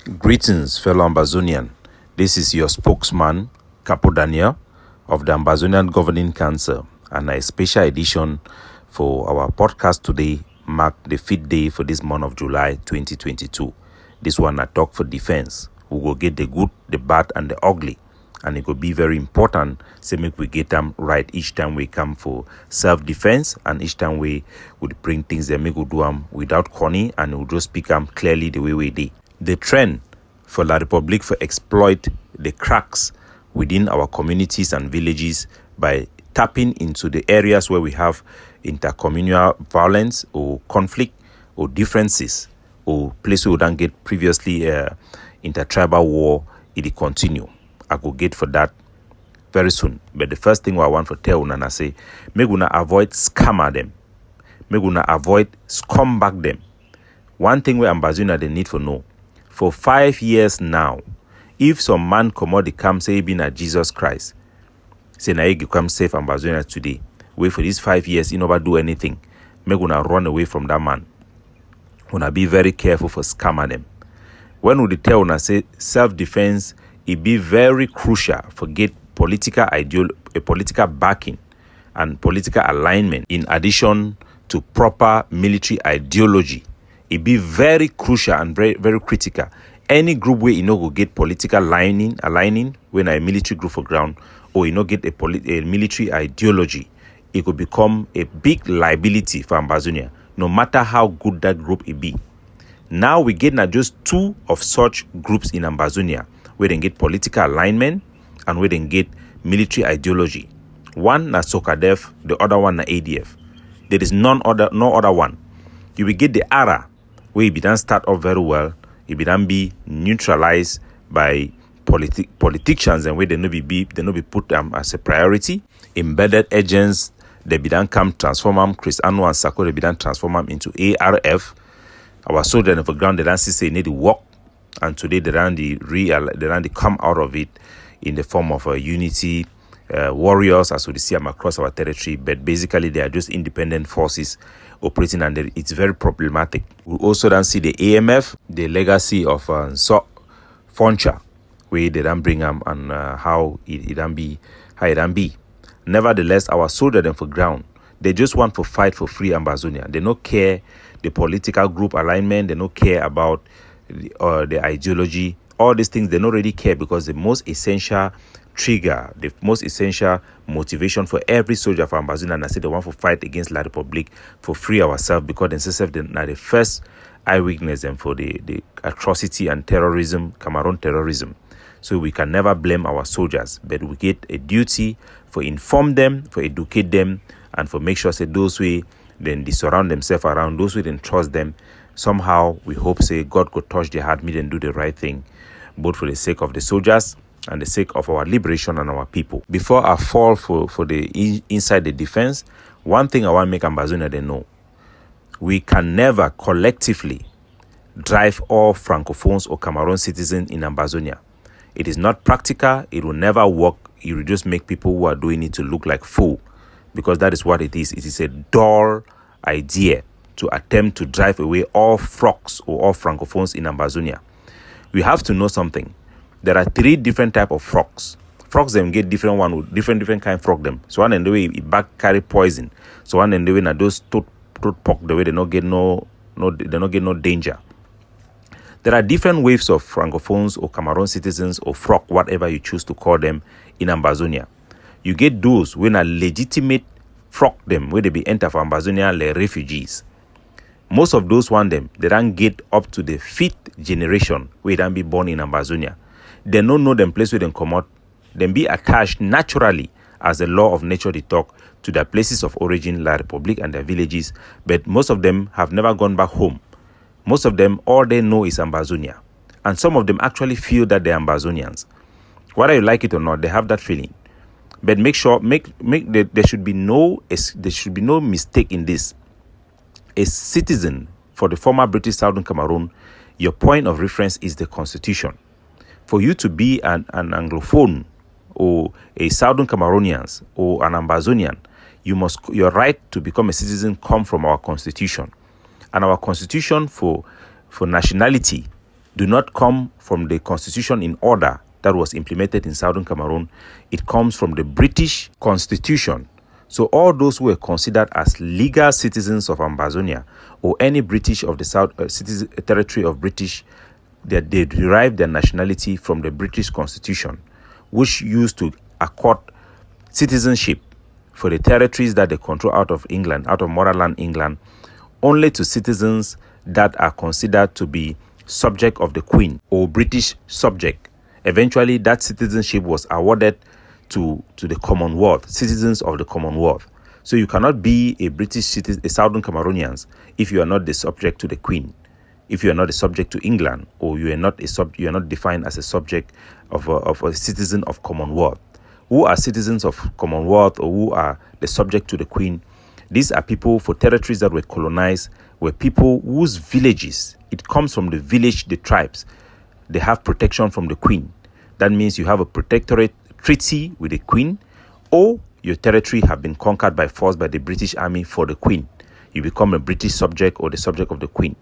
Greetings, fellow Ambazonian. This is your spokesman, Capo Daniel, of the Ambazonian Governing Council, and a special edition for our podcast today marked the 5th day for this month of July 2022. This one a talk for defense. We will get the good, the bad, and the ugly. And it will be very important so make we get them right each time we come for self-defense, and each time we would bring things that make we do them without corny, and we just speak them clearly the way we did. The trend for La Republic for exploit the cracks within our communities and villages by tapping into the areas where we have intercommunal violence or conflict or differences or places we don't get previously intertribal war, it continue. I go get for that very soon. But the first thing I want to tell una say, make una avoid scammer them. Make una avoid scumbag them. One thing where Ambazonia they need to know. For 5 years now, if some man commodity come say be na Jesus Christ, say na you come save Ambazonia today, wait for these 5 years, you never do anything. Make una run away from that man. Una be very careful for scammer them. When we tell una say self-defense, it be very crucial for get political political backing and political alignment in addition to proper military ideology. It be very crucial and very, very critical. Any group where you know go get political aligning when a military group for ground, or you know get a military ideology, it could become a big liability for Ambazonia, no matter how good that group it be. Now we get not just two of such groups in Ambazonia where they get political alignment and where they get military ideology. One na Sokadef, the other one na ADF. There is no other one. You will get the ARA, where it be done start off very well, it be done be neutralized by politicians, and where they no be put as a priority. Embedded agents, they be done come transform them. Chris Anu and Sako, they be done transform them into ARF. Our soldiers on the ground, they don't say they need to work, and today they don't come out of it in the form of a unity warriors, as we see them across our territory. But basically, they are just independent forces operating, and it's very problematic. We also don't see the AMF, the legacy of Foncha, where they don't bring them, and how it don't be. Nevertheless, our soldiers them for ground, they just want to fight for free Ambazonia. They don't care the political group alignment. They don't care about the ideology. All these things they don't really care, because the most essential trigger, the most essential motivation for every soldier for Ambazonia, and I say they want to fight against La Republic for free ourselves, because themselves are the first eyewitness and for the atrocity and terrorism, Cameroon terrorism. So we can never blame our soldiers, but we get a duty for inform them, for educate them, and for make sure say those way then they surround themselves around, those who then trust them. Somehow we hope say God could touch their heart, meet and do the right thing, both for the sake of the soldiers and the sake of our liberation and our people. Before I fall for the inside the defense, one thing I want to make Ambazonia they know: we can never collectively drive all Francophones or Cameroon citizens in Ambazonia. It is not practical. It will never work. It will just make people who are doing it to look like fool, because that is what it is. It is a dull idea to attempt to drive away all Frogs or all Francophones in Ambazonia. We have to know something. There are 3 different type of frogs. Frogs them get different one with different kind of frog them. So one in the way it back carry poison. So one in the way na those toad pork the way they not get no danger. There are different waves of Francophones or Cameroon citizens or frog, whatever you choose to call them, in Ambazonia. You get those when a legitimate frog them where they be enter for Ambazonia like refugees. Most of those one them they don't get up to the 5th generation where they don't be born in Ambazonia. They don't know them place where they come out. Then be attached naturally as the law of nature they talk to their places of origin, La Republic and their villages. But most of them have never gone back home. Most of them, all they know is Ambazonia. And some of them actually feel that they're Ambazonians. Whether you like it or not, they have that feeling. But make sure, there should be no mistake in this. A citizen for the former British Southern Cameroon, your point of reference is the Constitution. For you to be an Anglophone or a Southern Cameroonian or an Ambazonian, your right to become a citizen come from our Constitution. And our Constitution for nationality do not come from the constitution in order that was implemented in Southern Cameroon. It comes from the British Constitution. So all those who were considered as legal citizens of Ambazonia or any British of the South territory of British, they derived their nationality from the British Constitution, which used to accord citizenship for the territories that they control out of England, out of motherland England, only to citizens that are considered to be subject of the Queen or British subject. Eventually, that citizenship was awarded to the Commonwealth, citizens of the Commonwealth. So you cannot be a British citizen, a Southern Cameroonians, if you are not the subject to the Queen, if you are not a subject to England, or you are not defined as a subject of a citizen of Commonwealth. Who are citizens of Commonwealth or who are the subject to the Queen? These are people for territories that were colonized, were people whose villages, it comes from the village, the tribes, they have protection from the Queen. That means you have a protectorate treaty with the Queen, or your territory have been conquered by force by the British Army for the Queen. You become a British subject or the subject of the Queen.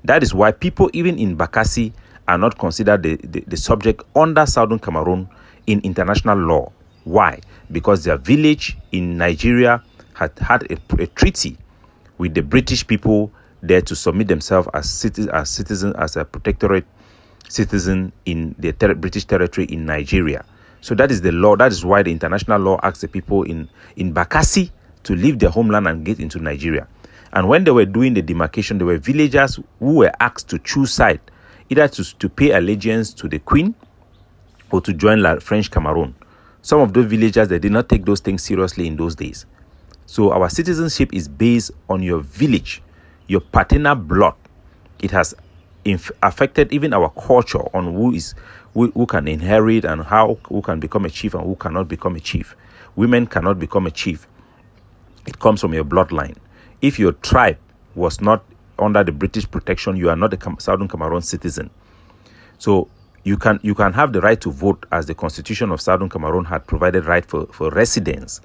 That is why people even in Bakassi are not considered the subject under Southern Cameroon in international law. Why? Because their village in Nigeria had a treaty with the British people there to submit themselves as citizens, as a protectorate citizen in the British territory in Nigeria. So that is the law. That is why the international law asks the people in Bakassi to leave their homeland and get into Nigeria. And when they were doing the demarcation, there were villagers who were asked to choose side, either to pay allegiance to the Queen or to join French Cameroon. Some of those villagers, they did not take those things seriously in those days. So our citizenship is based on your village, your paternal blood. It has affected even our culture on who can inherit and who can become a chief and who cannot become a chief. Women cannot become a chief. It comes from your bloodline. If your tribe was not under the British protection, you are not a Southern Cameroon citizen. So you can have the right to vote, as the Constitution of Southern Cameroon had provided right for residents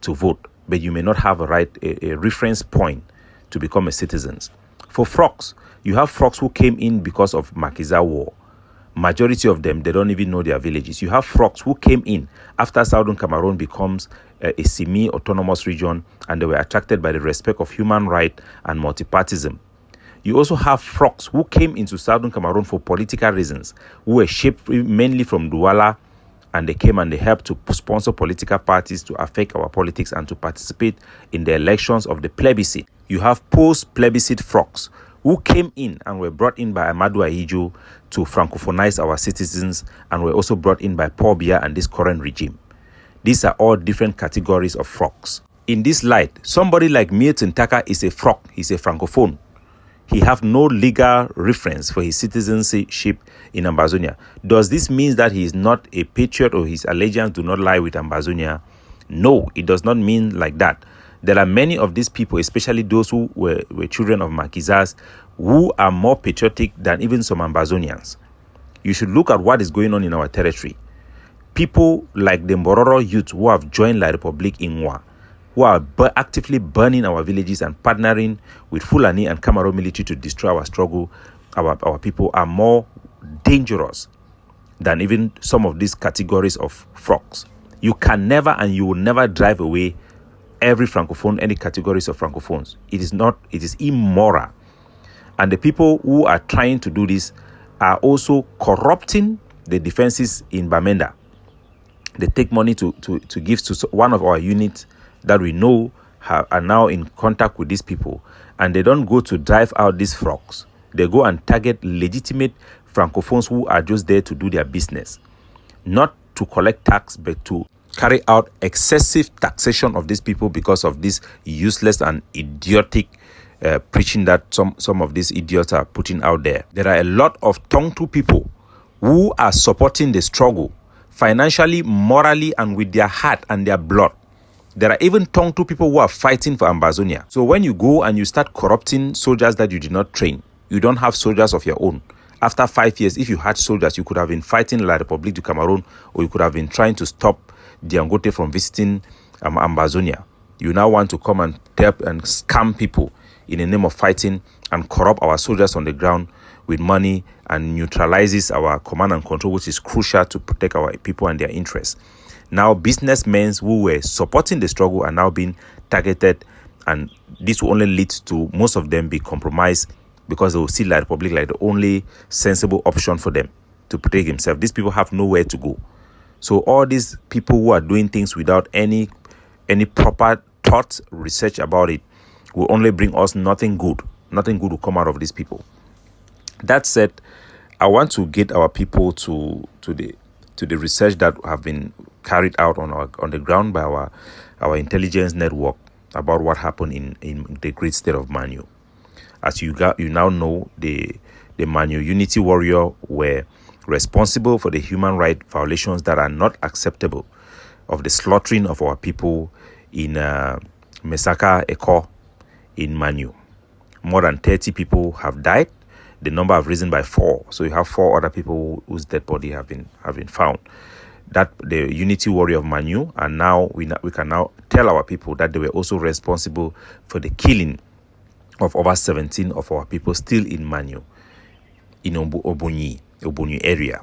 to vote, but you may not have a reference point to become a citizen. For frogs, you have frogs who came in because of Makiza War. Majority of them, they don't even know their villages. You have frogs who came in after Southern Cameroon becomes a semi-autonomous region, and they were attracted by the respect of human rights and multipartism. You also have frogs who came into Southern Cameroon for political reasons, who were shaped mainly from Douala, and they came and they helped to sponsor political parties to affect our politics and to participate in the elections of the plebiscite. You have post-plebiscite frogs who came in and were brought in by Amadou Ahidjo to francophonize our citizens, and were also brought in by Paul Biya and this current regime. These are all different categories of frogs. In this light, somebody like Milton Taka is a frog. He's a francophone. He have no legal reference for his citizenship in Ambazonia. Does this mean that he is not a patriot or his allegiance do not lie with Ambazonia? No, it does not mean like that. There are many of these people, especially those who were children of Makizas, who are more patriotic than even some Ambazonians. You should look at what is going on in our territory. People like the Mbororo youth who have joined La Republique Ingwa, who are actively burning our villages and partnering with Fulani and Cameroon military to destroy our struggle, our people are more dangerous than even some of these categories of frogs. You can never and you will never drive away every francophone, any categories of francophones. It is immoral. And the people who are trying to do this are also corrupting the defenses in Bamenda. They take money to give to one of our units that we know are now in contact with these people, and they don't go to drive out these frogs. They go and target legitimate francophones who are just there to do their business, not to collect tax, but to carry out excessive taxation of these people because of this useless and idiotic preaching that some of these idiots are putting out there. There are a lot of Tongtu people who are supporting the struggle financially, morally, and with their heart and their blood. There are even Tongtu people who are fighting for Ambazonia. So when you go and you start corrupting soldiers that you did not train, you don't have soldiers of your own. After 5 years, if you had soldiers, you could have been fighting La Republique du Cameroon, or you could have been trying to stop Diangote from visiting Ambazonia. You now want to come and tap and scam people in the name of fighting and corrupt our soldiers on the ground with money and neutralizes our command and control, which is crucial to protect our people and their interests. Now, businessmen who were supporting the struggle are now being targeted, and this will only lead to most of them be compromised because they will see the Republic like the only sensible option for them to protect themselves. These people have nowhere to go. So all these people who are doing things without any proper thought, research about it, will only bring us nothing good. Nothing good will come out of these people. That said, I want to get our people to the research that have been carried out on the ground by our intelligence network about what happened in the great state of Manu. As you now know, the Manu Unity Warrior were responsible for the human rights violations that are not acceptable of the slaughtering of our people in Mesaka Eko in Manu. More than 30 people have died. The number have risen by 4. So you have 4 other people whose dead body have been found. That the Unity Warrior of Manu, and now we can now tell our people that they were also responsible for the killing of over 17 of our people still in Manu, in Obonyi area.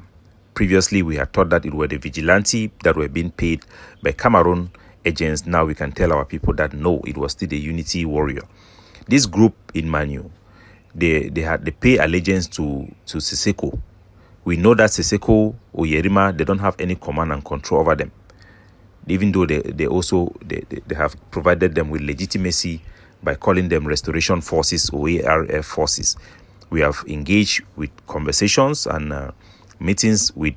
Previously, we had thought that it were the vigilante that were being paid by Cameroon agents. Now we can tell our people that no, it was still the Unity Warrior. This group in Manu, they pay allegiance to Siseko. We know that Siseko or Yerima, they don't have any command and control over them, even though they have provided them with legitimacy by calling them Restoration Forces or ARF Forces. We have engaged with conversations and meetings with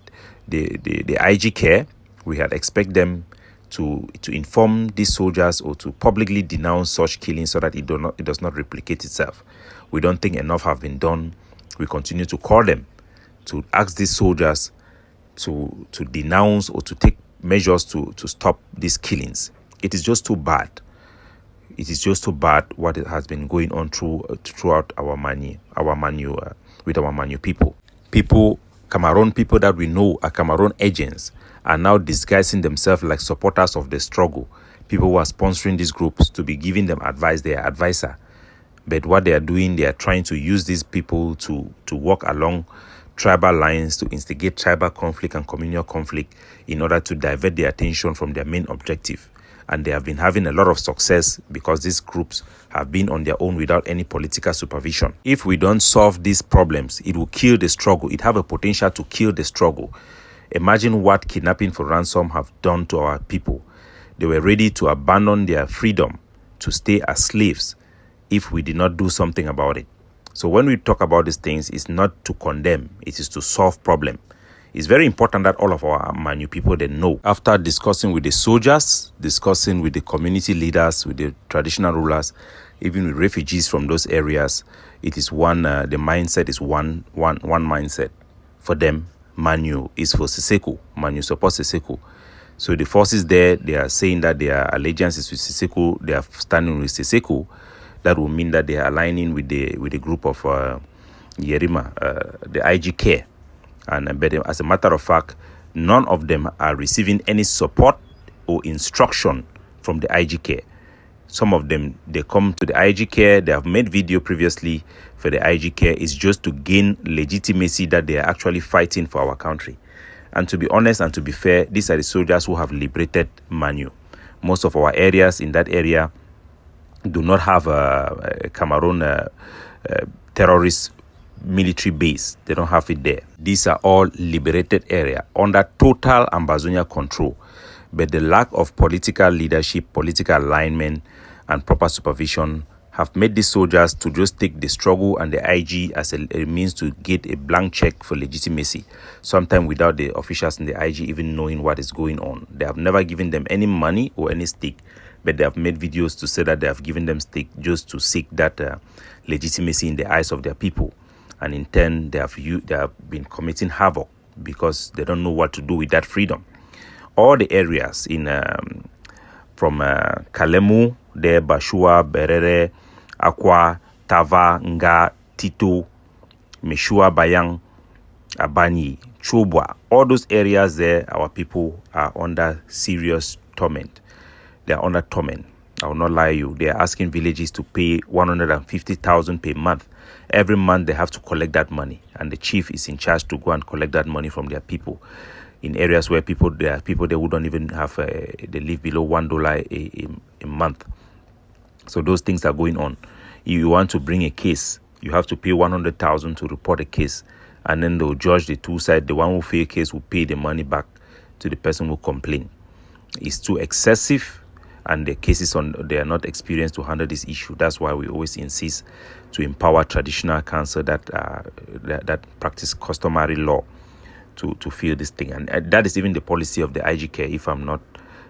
the IG care. We had expect them to inform these soldiers or to publicly denounce such killings so that it does not replicate itself. We don't think enough have been done. We continue to call them to ask these soldiers to denounce or to take measures to stop these killings. It is just too bad. It is just too bad what has been going on throughout our Manu with our Manu people. Cameroon people that we know are Cameroon agents are now disguising themselves like supporters of the struggle. People who are sponsoring these groups to be giving them advice, their advisor. But what they are doing, they are trying to use these people to walk along tribal lines, to instigate tribal conflict and communal conflict in order to divert their attention from their main objective. And they have been having a lot of success because these groups have been on their own without any political supervision. If we don't solve these problems, it will kill the struggle. It have a potential to kill the struggle. Imagine what kidnapping for ransom have done to our people. They were ready to abandon their freedom to stay as slaves if we did not do something about it. So when we talk about these things, it's not to condemn, it is to solve problem. It's very important that all of our Manu people, they know. After discussing with the soldiers, discussing with the community leaders, with the traditional rulers, even with refugees from those areas, it is one, the mindset is one mindset. For them, Manu is for Siseko. Manu supports Siseko. So the forces there, they are saying that their allegiance is with Siseko, they are standing with Siseko. That will mean that they are aligning with the group of Yerima, the IG care. But as a matter of fact, none of them are receiving any support or instruction from the IG care. Some of them, they come to the IG care, they have made video previously for the IG care. It's just to gain legitimacy that they are actually fighting for our country. And to be honest and to be fair, these are the soldiers who have liberated Manu. Most of our areas in that area do not have a Cameroon terrorist military base. They don't have it there. These are all liberated area under total Ambazonia control. But the lack of political leadership, political alignment, and proper supervision have made these soldiers to just take the struggle and the IG as a means to get a blank check for legitimacy, sometimes without the officials in the IG even knowing what is going on. They have never given them any money or any stake, but they have made videos to say that they have given them stake just to seek that legitimacy in the eyes of their people. And in turn, they have been committing havoc because they don't know what to do with that freedom. All the areas from Kalemu, there, Bashua, Berere, Akwa, Tava, Nga, Tito, Meshua, Bayang, Abani, Chobwa, all those areas there, our people are under serious torment. They are under torment. I will not lie to you. They are asking villages to pay 150,000 per month Every month they have to collect that money, and the chief is in charge to go and collect that money from their people in areas where there are people who don't even have they live below $1 a month. So those things are going on. If you want to bring a case, you have to pay 100,000 to report a case, and then they'll judge the two sides. The one who fail case will pay the money back to the person who complained. It's too excessive, and the cases they are not experienced to handle this issue. That's why we always insist to empower traditional council that practice customary law to fill this thing, and that is even the policy of the IGK, if I'm not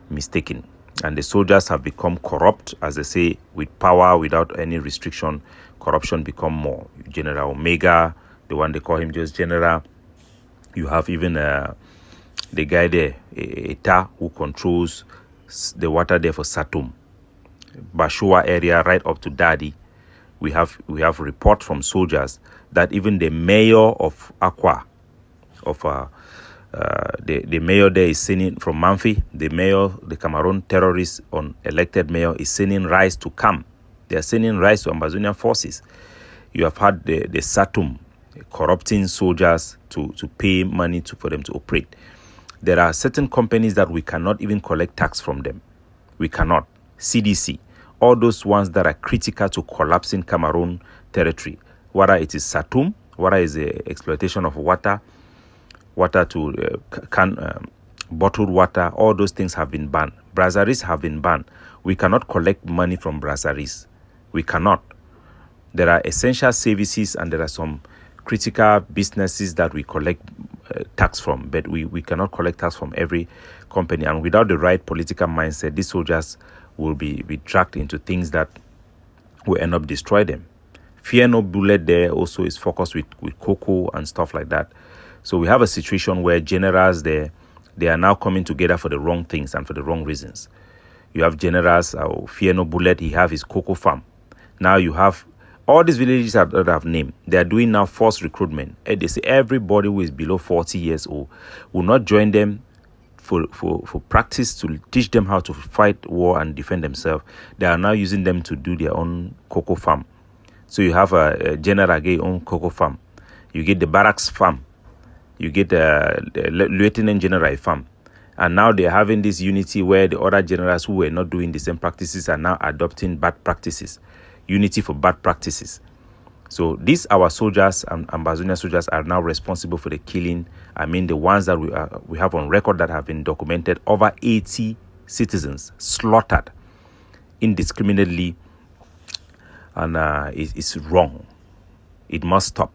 mistaken. And the soldiers have become corrupt, as they say, with power without any restriction. Corruption become more. General Omega, the one they call him just General. You have even the guy there, Eta, who controls the water there for Satum, Bashua area, right up to Dadi. We have report from soldiers that even the mayor of Akwa, the mayor there is sending from Manfi, the Cameroon terrorist elected mayor is sending rice to come. They are sending rice to Ambazonian forces. You have had the Satum corrupting soldiers to pay money for them to operate. There are certain companies that we cannot even collect tax from them. We cannot. CDC, all those ones that are critical to collapsing Cameroon territory, whether it is Satum, whether it is the exploitation of water to bottled water, all those things have been banned. Brasseries have been banned. We cannot collect money from brasseries. We cannot. There are essential services and there are some critical businesses that we collect tax from, but we cannot collect tax from every company. And without the right political mindset, these soldiers will be dragged into things that will end up destroy them. Fear No Bullet there also is focused with cocoa and stuff like that. So we have a situation where generals they are now coming together for the wrong things and for the wrong reasons. You have generals, Fear No Bullet, he have his cocoa farm. Now you have all these villages that I've named. They are doing now forced recruitment. And they say everybody who is below 40 years old will not join them for practice to teach them how to fight war and defend themselves. They are now using them to do their own cocoa farm. So you have a general again own cocoa farm. You get the barracks farm. You get the lieutenant general farm. And now they're having this unity where the other generals who were not doing the same practices are now adopting bad practices. Unity for bad practices. So these our soldiers and Ambazonia soldiers are now responsible for the killing. I mean the ones that we have on record that have been documented, over 80 citizens slaughtered indiscriminately, and it's wrong. It must stop.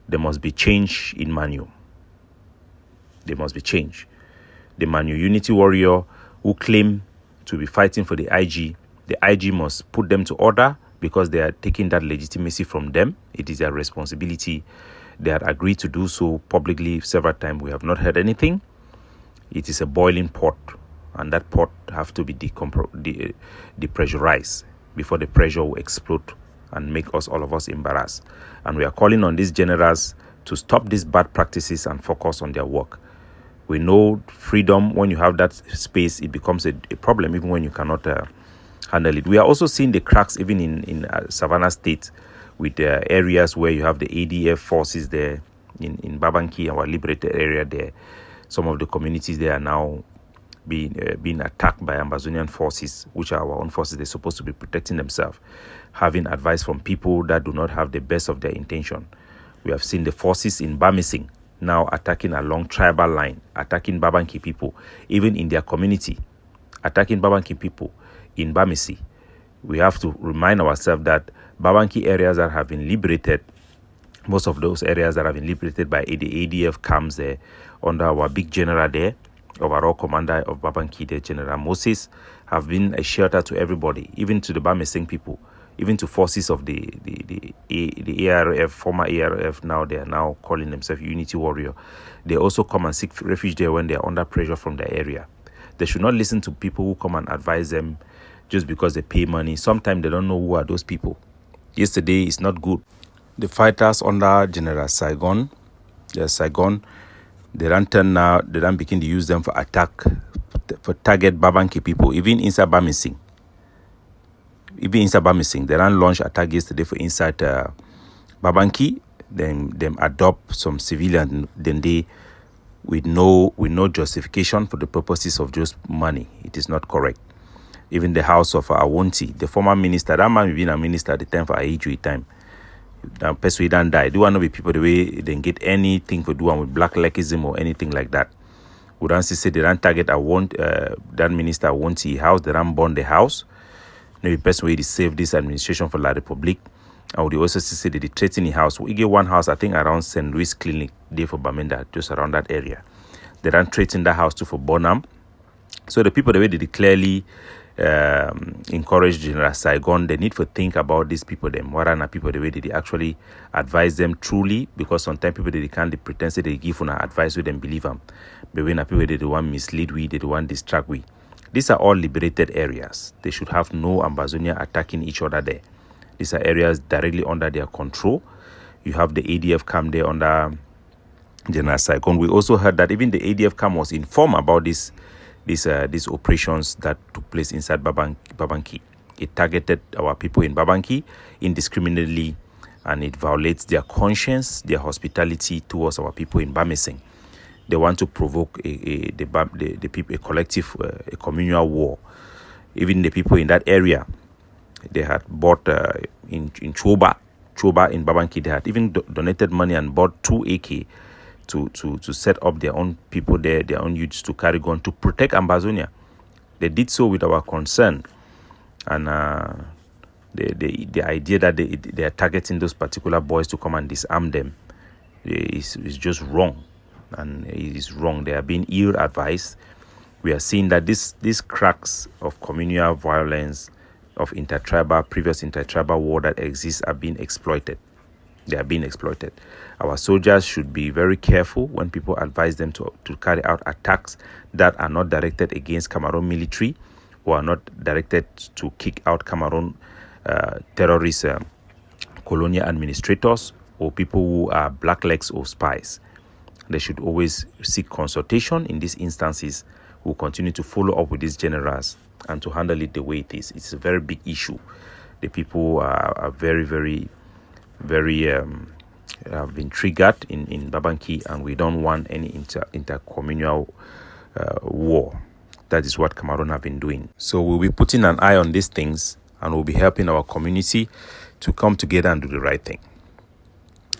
There must be change in Manu. There must be change. The Manu Unity warrior who claim to be fighting for the IG must put them to order because they are taking that legitimacy from them. It is their responsibility. They had agreed to do so publicly several times. We have not heard anything. It is a boiling pot, and that pot have to be depressurized before the pressure will explode and make all of us embarrassed. And we are calling on these generals to stop these bad practices and focus on their work. We know freedom, when you have that space, it becomes a problem even when you cannot handle it. We are also seeing the cracks even in Savannah State with areas where you have the ADF forces there in Babanki, our liberated area there. Some of the communities there are now being attacked by Ambazonian forces, which are our own forces. They're supposed to be protecting themselves, having advice from people that do not have the best of their intention. We have seen the forces in Bamising now attacking along tribal line, attacking Babanki people, even in their community, attacking Babanki people in Bamisi. We have to remind ourselves that Babanki areas that have been liberated, most of those areas that have been liberated by the ADF camps there under our big general there, overall commander of Babanki, the General Moses, have been a shelter to everybody, even to the Bamising people, even to forces of the ARF, former ARF. Now they are now calling themselves Unity Warrior. They also come and seek refuge there when they are under pressure from the area. They should not listen to people who come and advise them just because they pay money. Sometimes they don't know who are those people. Yesterday is not good. The fighters under General Saigon, they don't turn now, they don't begin to use them for attack, for target Babanki people, even inside Bamising. They don't launch attack yesterday for inside Babanki, them adopt some civilian, then they with no justification for the purposes of just money. It is not correct. Even the house of Awonti, the former minister, that man been a minister at the time for Aiju time. That person don't die. Do want to be people the way they get anything for doing with black legalism or anything like that. We don't say they don't target that minister Awonti house, they don't burn the house. No person way to save this administration for La Republique. And we also say that they threaten the house. We get one house, I think, around St. Louis Clinic, there for Bamenda, just around that area. They don't threaten that house too for Bonham. So the people, the way they clearly encourage General Saigon, they need to think about these people, them. What are people, the way they actually advise them truly, because sometimes people, they can't, they pretend they give on advice with them, believe them. But when people, they want mislead we, they want distract we. These are all liberated areas. They should have no Ambazonia attacking each other there. These are areas directly under their control. You have the ADF camp there under General Saigon. We also heard that even the ADF camp was informed about these operations that took place inside Babanki. It targeted our people in Babanki indiscriminately, and it violates their conscience, their hospitality towards our people in Bameseng. They want to provoke the people, a collective, a communal war. Even the people in that area, they had bought in Choba in Babanki, they had even donated money and bought 2 AK to set up their own people there, their own youths to carry gun to protect Ambazonia. They did so with our concern, and the idea that they are targeting those particular boys to come and disarm them is just wrong, and it is wrong. They are being ill advised. We are seeing that these cracks of communal violence, of previous intertribal war that exists are being exploited. They are being exploited. Our soldiers should be very careful when people advise them to carry out attacks that are not directed against Cameroon military, or are not directed to kick out Cameroon terrorist colonial administrators, or people who are blacklegs or spies. They should always seek consultation in these instances. We'll continue to follow up with these generals and to handle it the way it is. It's a very big issue. The people are very, very, very have been triggered in Babanki, and we don't want any intercommunal war. That is what Cameroon have been doing. So we'll be putting an eye on these things, and we'll be helping our community to come together and do the right thing.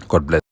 God bless.